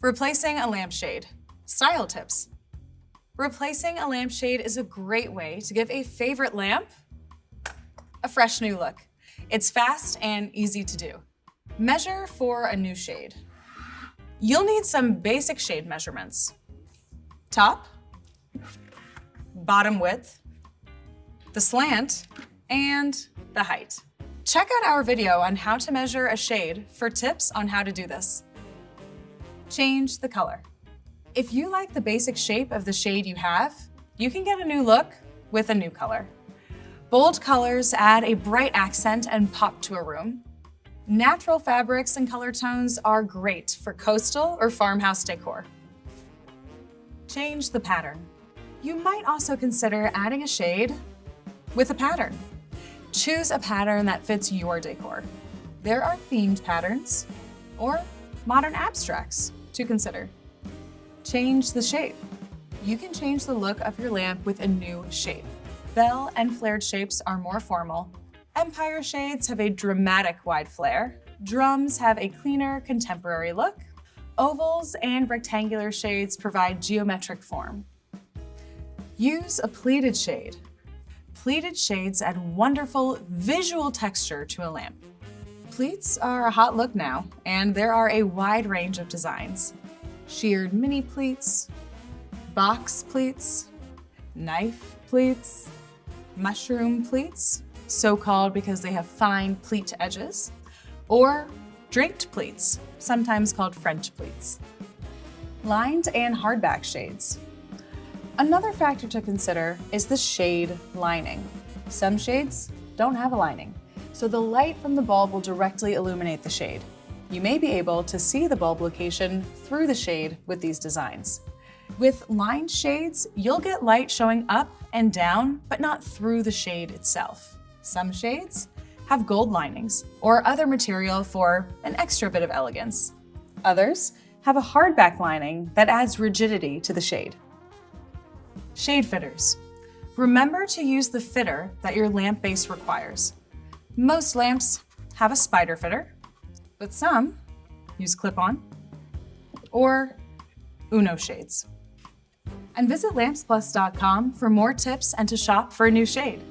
Replacing a lampshade. Style tips. Replacing a lampshade is a great way to give a favorite lamp a fresh new look. It's fast and easy to do. Measure for a new shade. You'll need some basic shade measurements. Top, bottom width, the slant, and the height. Check out our video on how to measure a shade for tips on how to do this. Change the color. If you like the basic shape of the shade you have, you can get a new look with a new color. Bold colors add a bright accent and pop to a room. Natural fabrics and color tones are great for coastal or farmhouse decor. Change the pattern. You might also consider adding a shade with a pattern. Choose a pattern that fits your decor. There are themed patterns or modern abstracts to consider. Change the shape. You can change the look of your lamp with a new shape. Bell and flared shapes are more formal. Empire shades have a dramatic wide flare. Drums have a cleaner, contemporary look. Ovals and rectangular shades provide geometric form. Use a pleated shade. Pleated shades add wonderful visual texture to a lamp. Pleats are a hot look now, and there are a wide range of designs. Sheared mini pleats, box pleats, knife pleats, mushroom pleats, so called because they have fine pleat edges, or draped pleats, sometimes called French pleats. Lined and hardback shades. Another factor to consider is the shade lining. Some shades don't have a lining, so the light from the bulb will directly illuminate the shade. You may be able to see the bulb location through the shade with these designs. With lined shades, you'll get light showing up and down, but not through the shade itself. Some shades have gold linings or other material for an extra bit of elegance. Others have a hardback lining that adds rigidity to the shade. Shade fitters. Remember to use the fitter that your lamp base requires. Most lamps have a spider fitter, but some use clip-on or Uno shades. And visit lampsplus.com for more tips and to shop for a new shade.